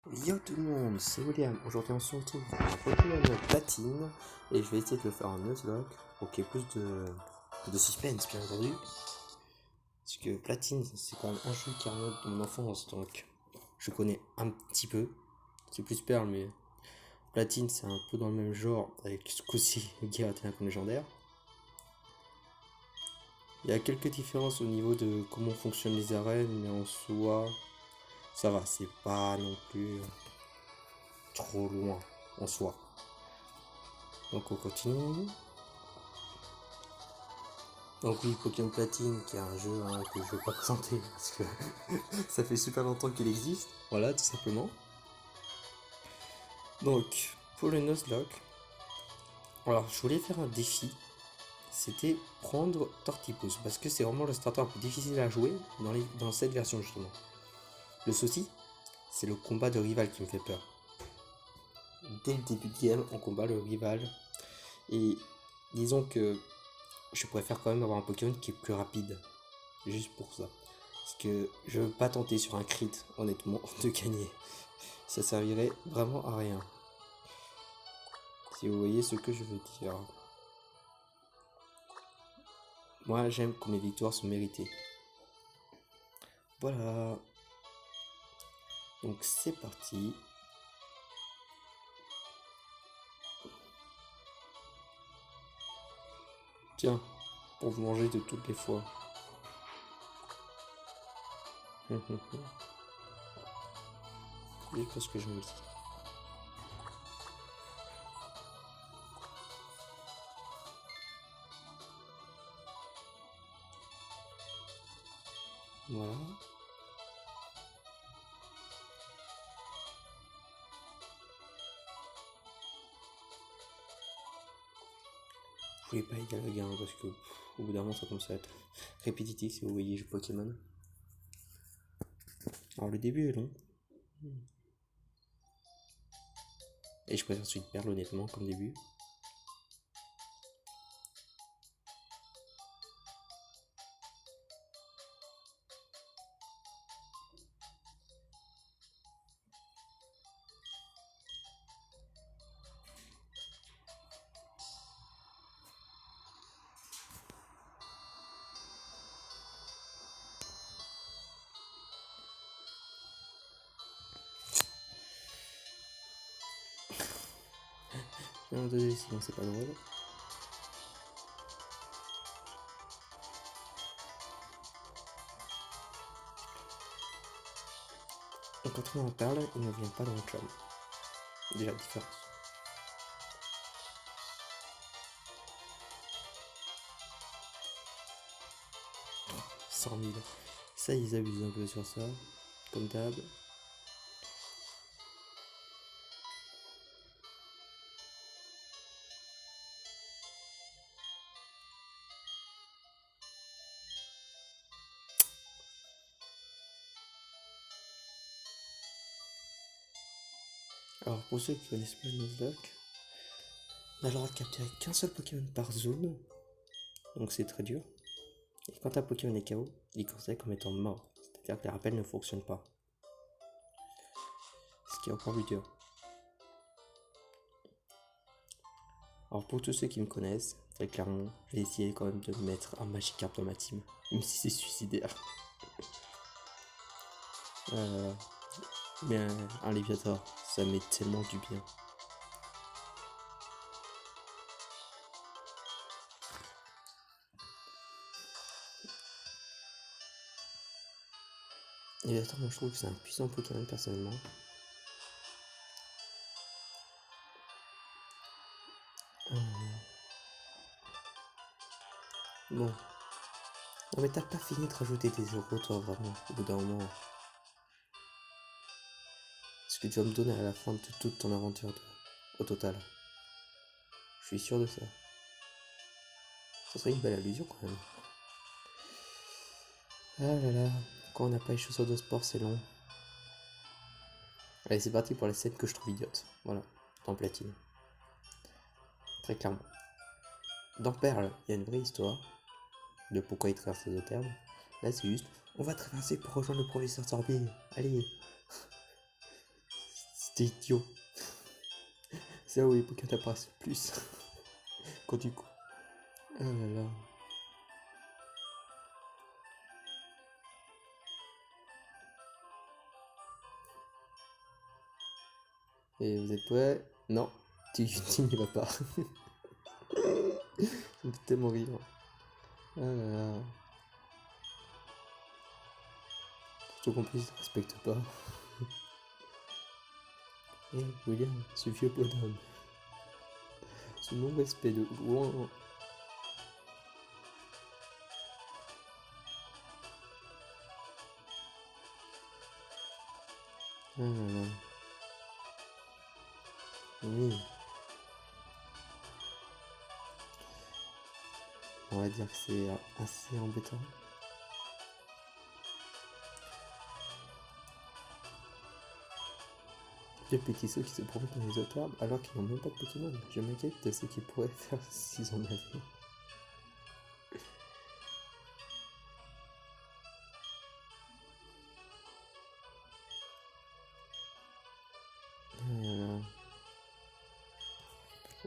Yo tout le monde, c'est William. Aujourd'hui on se retrouve pour un Pokémon Platine et je vais essayer de le faire en Nuzlocke pour qu'il y ait plus de suspense bien entendu. Parce que Platine c'est quand même un jeu qui remonte de mon enfance donc je connais un petit peu. C'est plus Perle mais Platine c'est un peu dans le même genre avec ce coup-ci Giratina comme légendaire. Il y a quelques différences au niveau de comment fonctionnent les arènes mais en soi ça va, c'est pas non plus trop loin en soi. Donc on continue. Donc oui, Pokémon Platine, qui est un jeu que je vais pas présenter parce que ça fait super longtemps qu'il existe. Voilà, tout simplement. Donc, pour le Nuzlocke, alors je voulais faire un défi. C'était prendre Tortipousse parce que c'est vraiment le starter un peu difficile à jouer dans cette version justement. Le souci, c'est le combat de rival qui me fait peur. Dès le début de game, on combat le rival. Et disons que je préfère quand même avoir un Pokémon qui est plus rapide. Juste pour ça. Parce que je veux pas tenter sur un crit, honnêtement, de gagner. Ça servirait vraiment à rien. Si vous voyez ce que je veux dire. Moi, j'aime que mes victoires sont méritées. Voilà. Donc c'est parti. Tiens, pour vous manger de toutes les fois. C'est pas ce que je me dis. Voilà. Vous pouvez pas égaler le gain parce que au bout d'un moment ça commence à être répétitif si vous voyez le Pokémon. Alors le début est long. Et je préfère celui de Perle honnêtement comme début. Un, deux, sinon c'est pas drôle. Donc contrairement à Perle, il ne vient pas dans le club. Déjà différence. 100 000. Ça, ils abusent un peu sur ça, comme d'hab. Alors, pour ceux qui connaissent pas le Nuzlocke, on a le droit de capturer qu'un seul Pokémon par zone, donc c'est très dur. Et quand un Pokémon est KO, il est considéré comme étant mort, c'est-à-dire que les rappels ne fonctionnent pas. Ce qui est encore plus dur. Alors, pour tous ceux qui me connaissent, très clairement, je vais essayer quand même de mettre un Magikarp dans ma team, même si c'est suicidaire. Mais un Léviator, ça met tellement du bien. Léviator, moi je trouve que c'est un puissant Pokémon personnellement. Bon. Non mais t'as pas fini de rajouter des euros toi vraiment, au bout d'un moment. Ce que tu vas me donner à la fin de toute ton aventure au total. Je suis sûr de ça. Ça serait une belle allusion quand même. Ah là là, quand on n'a pas les chaussures de sport c'est long. Allez c'est parti pour la scène que je trouve idiote. Voilà, dans Platine. Très clairement. Dans Perle, il y a une vraie histoire de pourquoi il traverse les deux termes. Là c'est juste, on va traverser pour rejoindre le professeur Sorbier. Allez. T'es idiot. C'est là où les Pokémon apparaissent le plus. Quand du coup. Ah là là. Et vous êtes prêts? Non, tu n'y vas pas. Ça me fait tellement rire. Ah là là. Surtout qu'en plus, il ne respecte pas. Eh, William, ce vieux bonhomme. Ce non-respect de loin. Ah là là. Oui. On va dire que c'est assez embêtant. Les petits sauts qui se promènent dans les autres arbres alors qu'ils n'ont même pas de Pokémon. Je m'inquiète de ce qu'ils pourraient faire s'ils en avaient.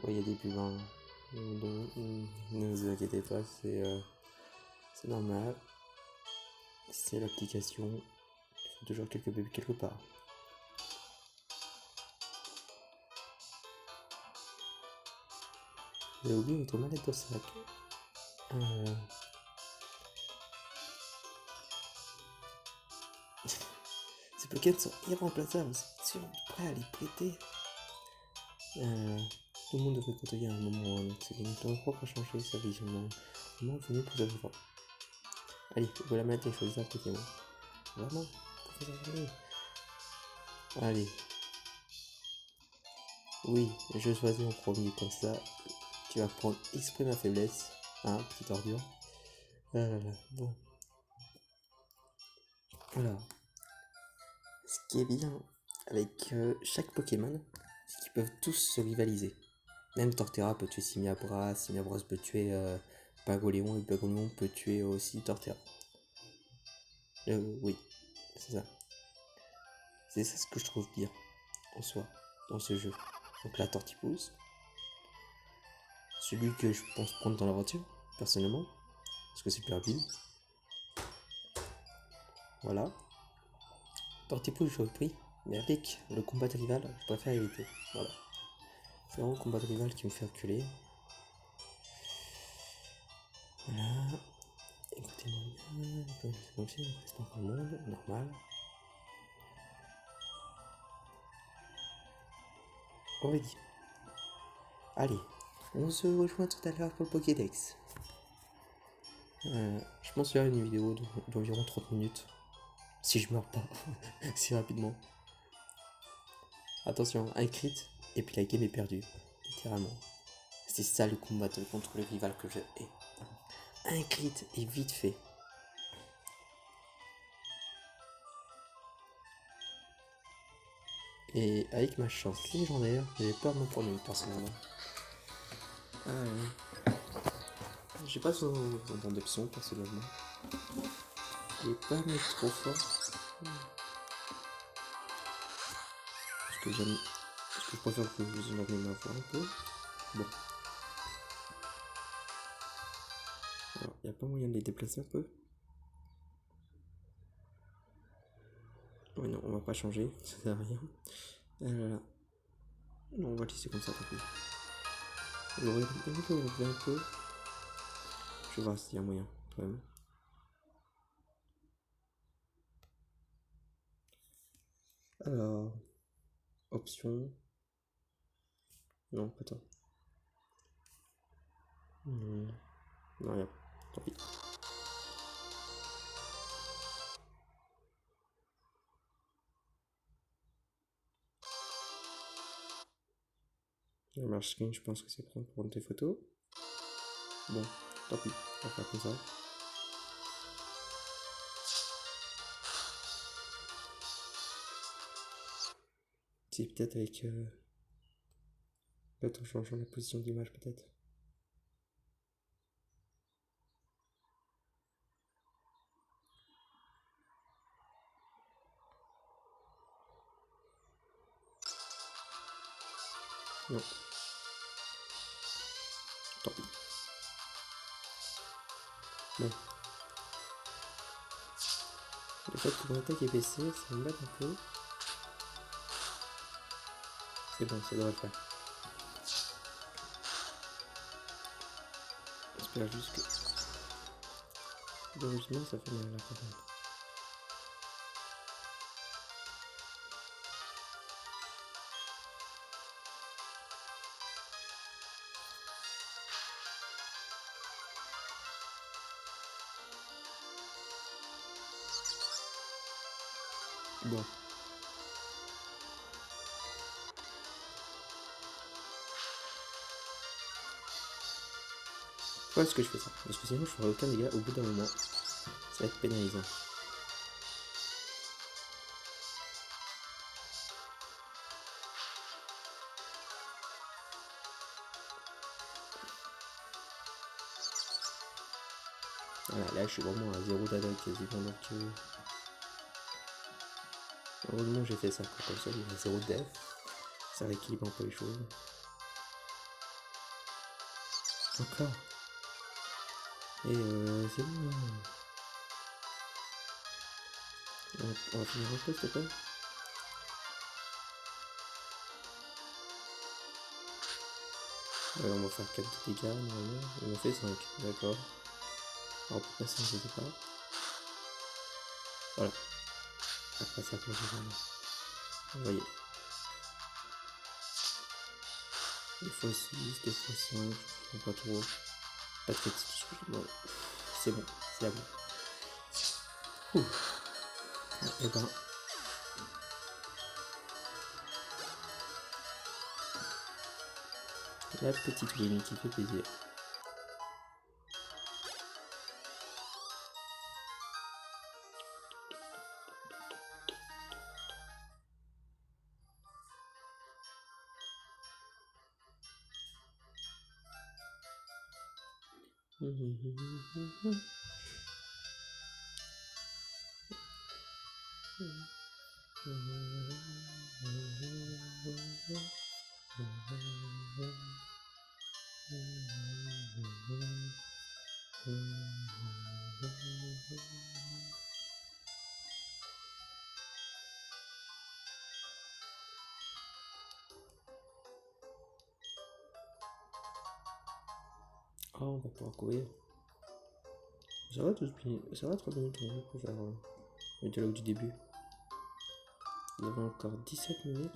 Oui, il y a des pubs, hein. Donc, ne vous inquiétez pas, c'est normal. C'est l'application. Il faut toujours quelques bébés quelque part. J'ai oublié une toilette au sac. Ces Pokémon sont irremplaçables, c'est sûr, prêt à les prêter. Tout le monde devrait côtoyer à un moment ou un autre. C'est notre propre à changer sa vision. Le moment venu pour savoir. Allez, vous la mettre et choisir un Pokémon. Vraiment? Allez. Oui, je choisis en premier, comme ça, tu vas prendre exprès ma faiblesse. Hein, petite ordure. Bon. Voilà. Ce qui est bien avec chaque Pokémon, c'est qu'ils peuvent tous se rivaliser. Même Torterra peut tuer Simiabra, Simiabra peut tuer Pagoléon, et Pagoléon peut tuer aussi Torterra. Oui, c'est ça. C'est ça ce que je trouve bien en soi, dans ce jeu. Donc la Tortipousse, celui que je pense prendre dans la voiture, personnellement, parce que c'est plus rapide. Voilà. Tortipousse, j'aurais pris, mais avec le combat de rival, je préfère éviter. Voilà. C'est vraiment le combat de rival qui me fait reculer. Voilà. Écoutez-moi bien, c'est pas encore le monde, normal. Aurélie. Allez, on se rejoint tout à l'heure pour le Pokédex. Je pense qu'il y a une vidéo d'environ 30 minutes. Si je meurs pas, si rapidement. Attention, un crit, et puis la game est perdue. Littéralement. C'est ça le combat contre le rival que je hais. Un crit est vite fait. Et avec ma chance légendaire, j'avais pas mon premier personnellement. J'ai pas besoin d'entendre de son personnellement. Je vais pas mettre trop fort. Parce que j'aime. Parce que je préfère que vous en avez ma voix un peu. Bon. Alors, y a pas moyen de les déplacer un peu? Ouais, non, on va pas changer, ça sert à rien. Là. Non, on va laisser comme ça, tant pis. J'aurais relever un peu. Je vais voir s'il y a moyen, quand même. Alors, option. Non, pas toi. Non, rien. Tant pis. La marche screen, je pense que c'est pour prendre tes photos. Bon, tant pis, on va faire comme ça. C'est peut-être avec. Peut-être en changeant la position d'image, peut-être. Non. Tant pis. Bon. Le fait que mon attaque est baissée, ça me bat un peu. C'est bon, ça devrait le faire. J'espère juste que... Heureusement, ça fait mal là quand même. Bon. Pourquoi est-ce que je fais ça? Parce que sinon je ferai aucun dégât au bout d'un moment. Ça va être pénalisant. Voilà, là je suis vraiment à 0 d'attaque quasiment, donc heureusement j'ai fait ça, comme ça il y a 0 def. Ça rééquilibre un peu les choses. Encore. Et c'est bon. On va finir un peu s'il te plaît. Alors on va faire 4 dégâts normalement. On en fait 5, d'accord. Alors pourquoi ça ne faisait pas? Voilà. Après ça commence vraiment. Vous voyez. 2 x 6, 2 x 5, je ne pas trop. Pas de critique, excusez-moi. C'est bon, c'est à vous. Et ben. La petite win qui fait plaisir. Ah, on va pouvoir courir. Ça va, ça va 3 minutes pour faire le dialogue du début. Il y avait encore 17 minutes.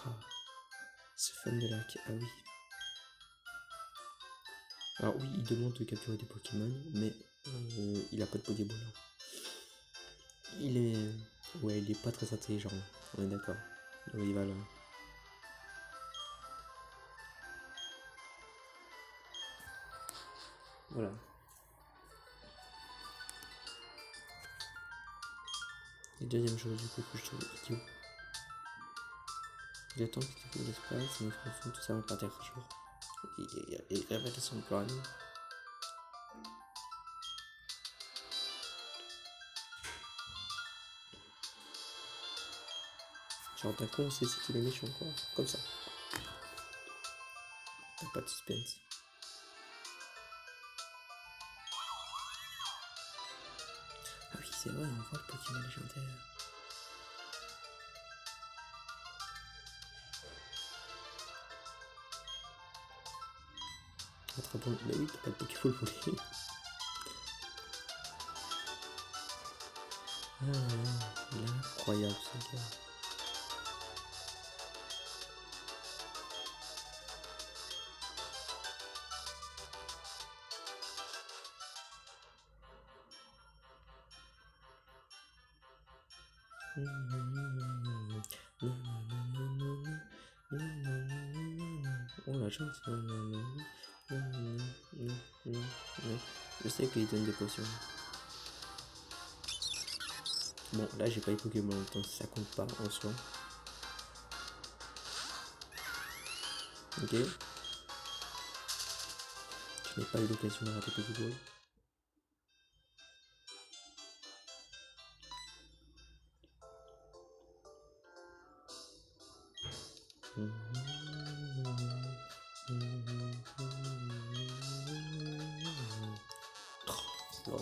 Ah, ce fan de lac, ah oui. Alors oui, il demande de capturer des Pokémon, mais il a pas de Pokéball. Il est... Ouais, il est pas très intelligent, on est d'accord. Donc il va là. Voilà. Et deuxième chose du coup que je trouve idiot. J'attends qu'il trouve l'espace, mais franchement tout ça va partir un jour. Et révélation de plan. Genre d'un coup on sait c'est qu'il est méchant quoi. Comme ça. T'as pas de suspense. Ah oui c'est vrai, on voit le Pokémon légendaire. Attrapons. Bah oui, t'as pas de Pokéball volé. Ah, il est incroyable ce gars. Oh la chance. Je sais qu'il donne des potions. Bon, là j'ai pas eu Pokémon, donc ça compte pas en soi. Ok. Je n'ai pas eu l'occasion de rater Pokéball.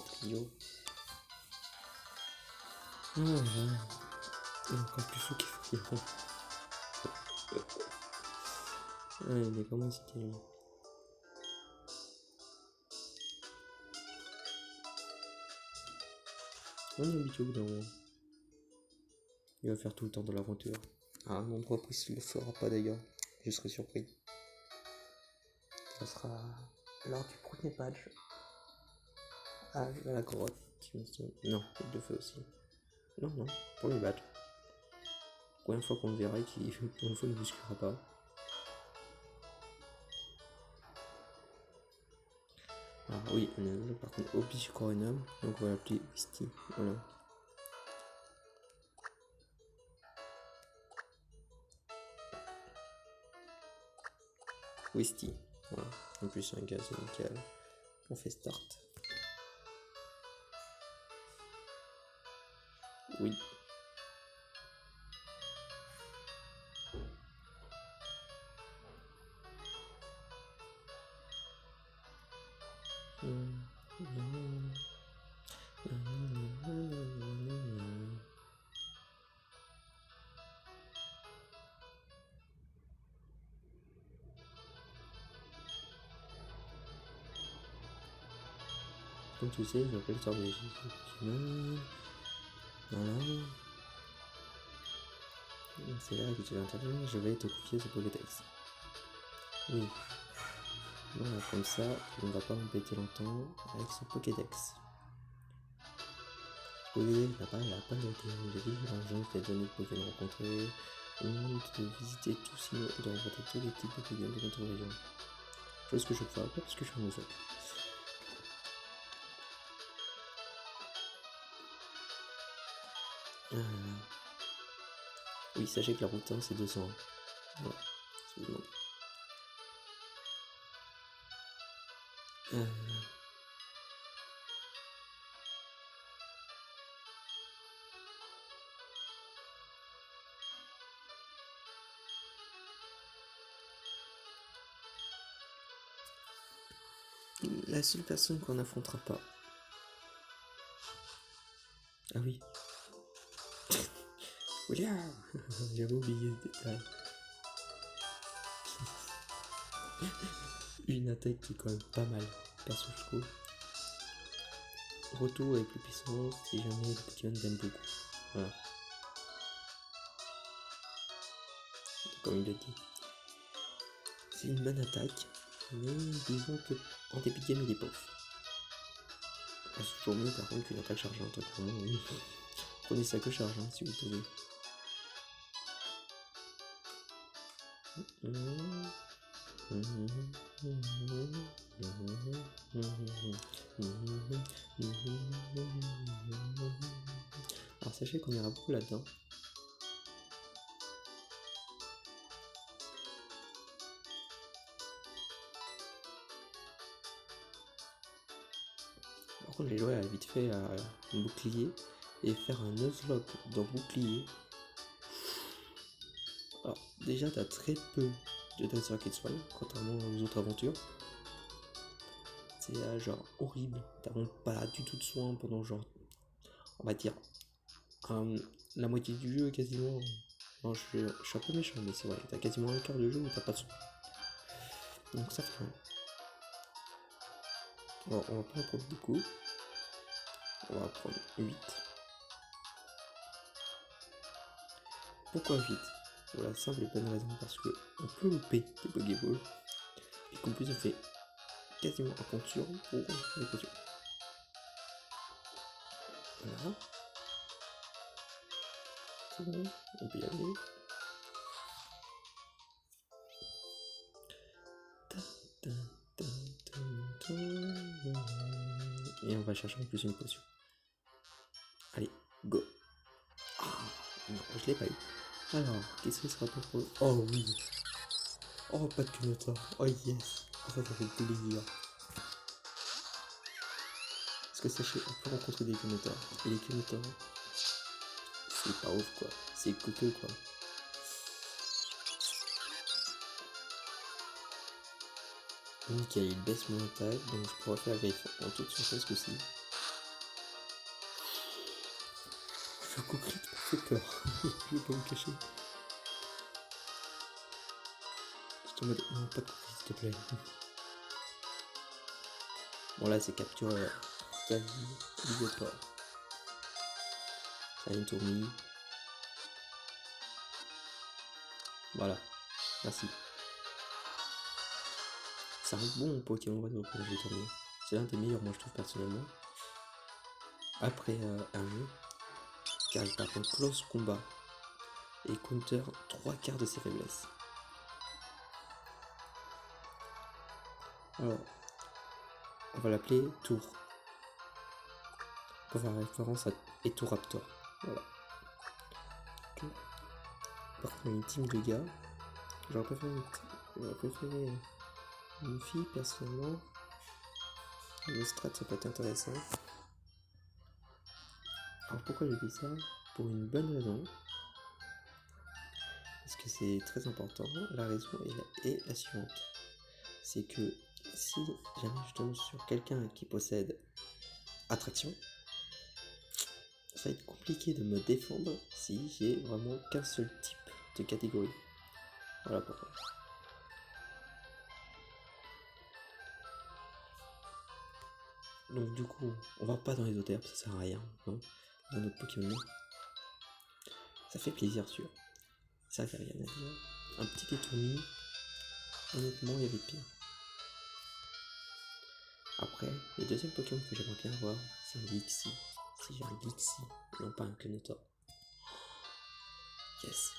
Trio. Il est encore plus fou qu'il faut. Il est comment c'était lui. On est habitué au bout d'un moment. Il va faire tout le temps de l'aventure. Ah, mon propre il le fera pas d'ailleurs. Je serais surpris. Ça sera lors du premier badge. Ah, à la grotte. Non, il le fait aussi. Non, premier badge. Première fois qu'on le verra et pour une fois il ne bousculera pas. Ah oui, on a par contre Obiscoronum, donc on va l'appeler Wisty. Voilà. Wisty. Voilà. En plus un gaz nickel. On fait start. Oui. Comme tu sais, je m'appelle Sorbier. Voilà. C'est là que tu vas intervenir, je vais te confier ce Pokédex. Oui. Voilà, comme ça, on ne va pas m'embêter longtemps avec ce Pokédex. Pokédex n'a pas été l'engin qui a donné de Pokémon rencontrés. On demande de visiter tous ces mots et de rencontrer tous les types de Pokémon de notre région. Chose que je ne ferai pas parce que je suis un oiseau. Oui, sachez que la route 1 c'est 200. Voilà, c'est bon. La seule personne qu'on n'affrontera pas. Ah oui. William. J'avais oublié ce détail. Une attaque qui est quand même pas mal, perso je trouve. Retour avec plus puissance si jamais le Pokémon t'aime beaucoup. Voilà. Comme il l'a dit. C'est une bonne attaque, mais disons que en début de game il est pauvre. C'est toujours mieux par contre qu'une attaque chargeante. Prenez ça que charge si vous pouvez. Alors sachez qu'on ira beaucoup là-dedans. Par contre j'ai joué à vite fait à un bouclier et faire un Nuzlocke dans bouclier. Alors déjà t'as très peu de dresseurs qui te soignent, contrairement aux autres aventures. C'est genre horrible, t'as vraiment pas du tout de soins pendant genre, on va dire, la moitié du jeu quasiment. Non, je suis un peu méchant, mais c'est vrai, t'as quasiment un quart de jeu où t'as pas de soins. Donc ça fait rien. Alors on va pas en prendre beaucoup. On va prendre 8. Pourquoi 8? Pour la simple et bonne raison parce que on peut louper des Pokéballs et qu'en plus on fait quasiment un compte sûr pour les potions. Voilà. C'est bon, on peut y aller. Et on va chercher en plus une potion. Allez, go. Ah, non, je l'ai pas eu. Alors, qu'est-ce que ce sera pour... Oh oui. Oh, pas de Kunotor. Oh yes. Oh, ça fait plaisir. Parce que sachez, on peut rencontrer des Kunotor. Et les Kunotor, c'est pas ouf quoi. C'est coqueux quoi. Nickel, il baisse mon attaque, donc je pourrais faire griffe en toute surface aussi. Le coup crit m'a fait peur. Je vais pas me cacher. Je en mode, non, pas de coup crit, s'il te plaît. Bon, là, c'est capture quasi obligatoire. Ça a une tournie. Voilà. Merci. C'est un bon Pokémon réseau que j'ai tourné. C'est l'un des meilleurs, moi, je trouve, personnellement. Après un jeu, car il part en close combat et counter 3/4 de ses faiblesses. Alors, on va l'appeler Tour. Pour faire référence à Etoraptor. Voilà. Tour. Par contre, une team de gars. J'aurais préféré une fille, personnellement. Le strat, ça peut être intéressant. Alors, pourquoi je dis ça? Pour une bonne raison. Parce que c'est très important. La raison est la suivante. C'est que si jamais je tombe sur quelqu'un qui possède attraction, ça va être compliqué de me défendre si j'ai vraiment qu'un seul type de catégorie. Voilà pourquoi. Donc du coup, on va pas dans les autres herbes, ça sert à rien, hein, dans notre Pokémon. Ça fait plaisir sûr. Ça fait rien à dire. Un petit étourni, honnêtement il y avait pire. Après, le deuxième Pokémon que j'aimerais bien avoir, c'est un Gixie. Si j'ai un Gixie, non pas un Clonotor. Yes.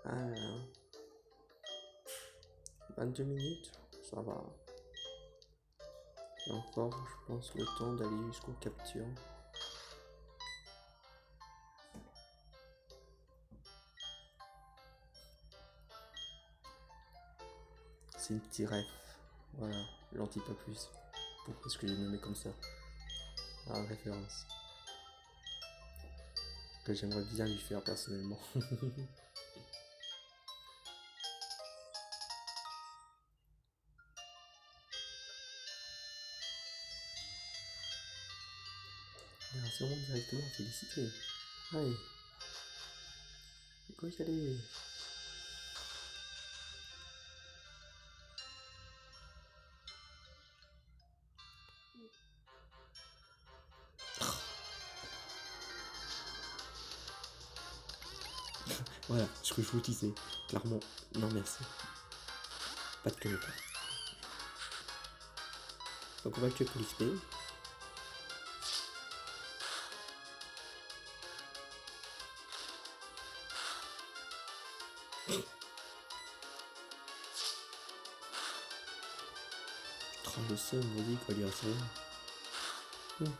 Ah là là. 22 minutes, ça va. Et encore, je pense, le temps d'aller jusqu'aux captures. C'est une petite ref. Voilà, l'Antipapus. Pourquoi est-ce que j'ai nommé comme ça? Ah, référence. Que j'aimerais bien lui faire personnellement. Sûrement directement, féliciter. Allez. Go y aller. Voilà, ce que je vous disais. Clairement, non merci. Pas de Clonotor. Donc on va le tuer pour l'XP. Oh, le seum, vas-y, quoi, lui reste rien.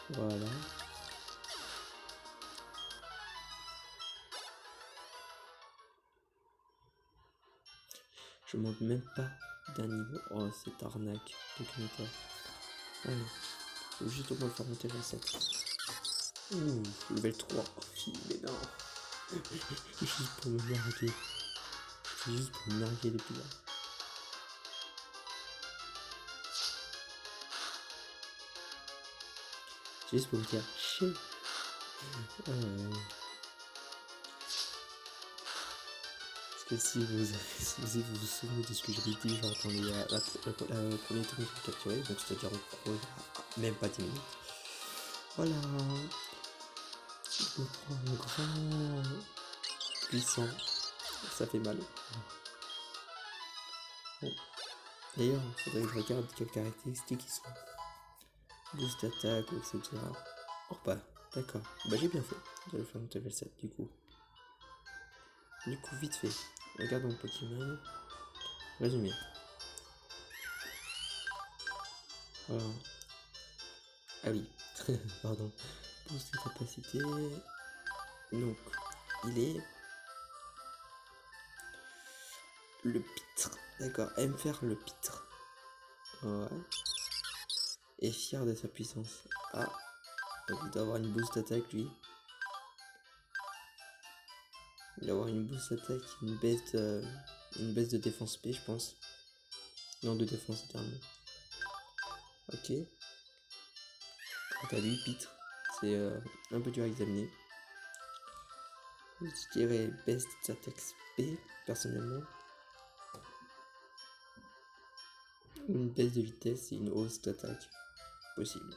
Voilà. Je monte même pas d'un niveau. Oh, cette arnaque de Clonotor. Allez, faut juste au moins le faire monter level 7. Ouh, level 3. Oh, mais non. Juste pour me narguer. C'est juste pour me narguer les pires. C'est juste pour me dire chier. Parce que si vous vous souvenez de ce que j'avais dit genre dans la première tournée que j'ai capturé, donc c'est-à-dire même pas 10 minutes. Voilà. Je me prends un grand puissant. Ça fait mal. Bon. D'ailleurs, il faudrait que je regarde quelles caractéristiques ils sont. Boost d'attaque, etc. Oh bah, d'accord. Bah j'ai bien fait de le faire monter level 7 du coup. Du coup, vite fait, regardons Pokémon. Résumé. Voilà. Ah oui, pardon. Pour ses capacités. Donc, il est le pitre. D'accord, aime faire le pitre. Ouais. Et fier de sa puissance. Ah, il doit avoir une boost d'attaque lui. Il doit avoir une boost d'attaque, une baisse de défense P, je pense. Non, de défense éternellement. Ok. Quant à lui, pitre. C'est un peu dur à examiner. Je dirais baisse d'attaque P, personnellement. Une baisse de vitesse et une hausse d'attaque. Possible.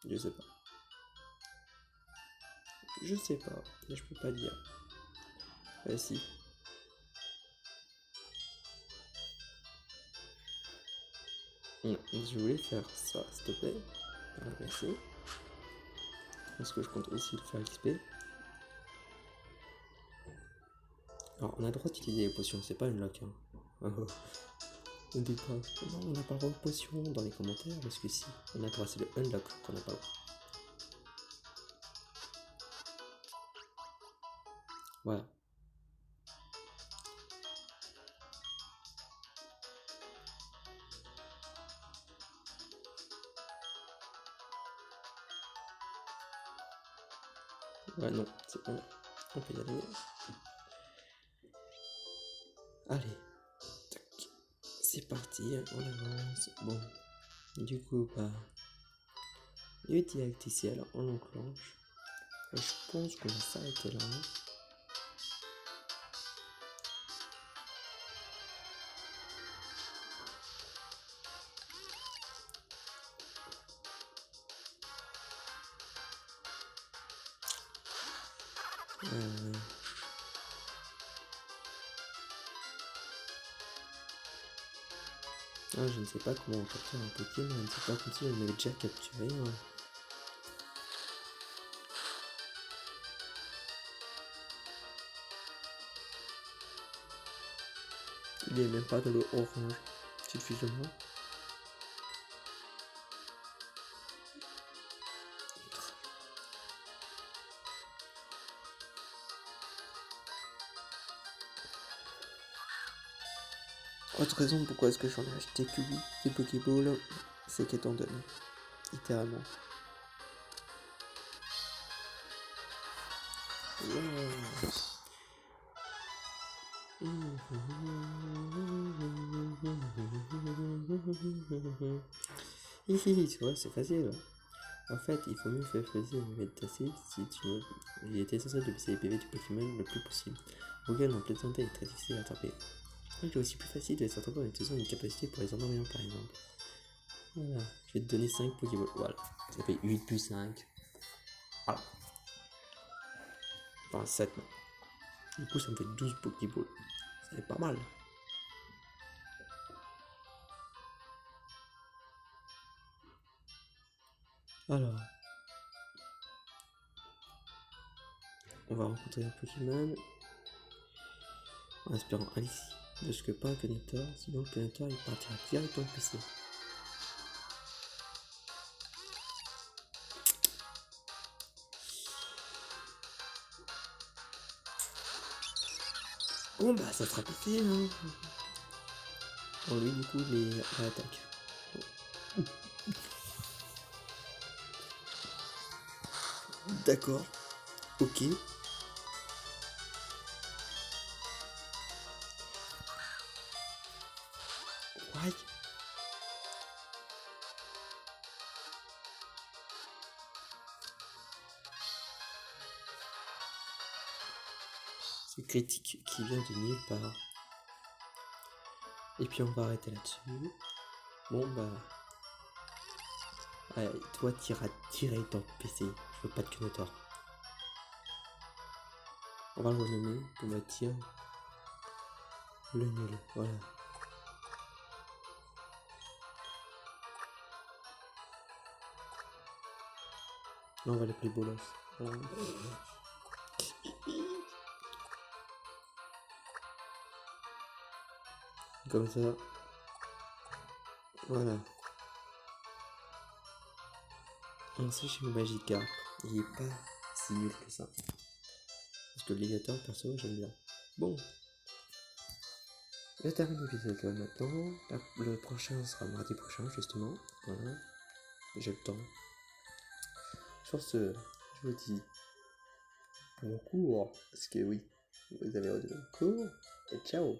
Je sais pas. Je sais pas. Là, je peux pas dire. Si. Je voulais faire ça, s'il te plaît. Voilà, merci. Parce que je compte aussi le faire XP. Alors, on a le droit d'utiliser les potions, c'est pas une lock. Hein. On dit pas, non, on n'a pas le droit de potions dans les commentaires, parce que si, on a le droit, c'est le unlock qu'on n'a pas le droit. Voilà. Ouais, non, c'est bon. On peut y aller. Allez. Tac. C'est parti, on avance. Bon. Du coup, bah. Le didacticiel, on l'enclenche. Je pense qu'on va s'arrêter là. Ah, je ne sais pas comment capturer un Pokémon, c'est pas comme si on avait déjà capturé. Hein. Il est même pas dans le orange. Petite fiche de moi. Autre raison pourquoi est-ce que j'en ai acheté que 8 des Pokéballs, c'est qu'elle t'en donne. Littéralement. Yeah. Tu vois, c'est facile. En fait, il faut mieux faire facile au métacé si tu veux. Il est essentiel de baisser les PV du Pokémon le plus possible. Auquel en pleine santé est très difficile à attraper. Il est aussi plus facile de les attraper en utilisant une capacité pour les endormir par exemple. Voilà, je vais te donner 5 Pokéballs. Voilà, ça fait 8 plus 5. Voilà. Enfin 7 non. Du coup, ça me fait 12 Pokéballs. C'est pas mal. Alors, on va rencontrer un Pokémon en espérant Alice. De ce que pas un connecteur, sinon le connecteur il partira directement au PC. Bon bah ça sera PC hein. Bon lui du coup il est à l'attaque. D'accord. Ok. Ouais. C'est critique qui vient de nulle part. Et puis on va arrêter là-dessus. Bon bah. Allez, toi t'iras direct dans le PC. Je veux pas de connecteur. On va le renommer. On va dire le nul. Voilà. Là, on va l'appeler Bolos. Voilà. Comme ça. Voilà. Ensuite, j'ai le Magikarp. Il est pas si nul que ça. Parce que l'Illigator, perso, j'aime bien. Bon. Je termine l'épisode là maintenant. Le prochain sera mardi prochain, justement. Voilà. J'ai le temps. Sur ce, je vous dis bon cours. Parce que oui, vous avez redonné cours. Et ciao.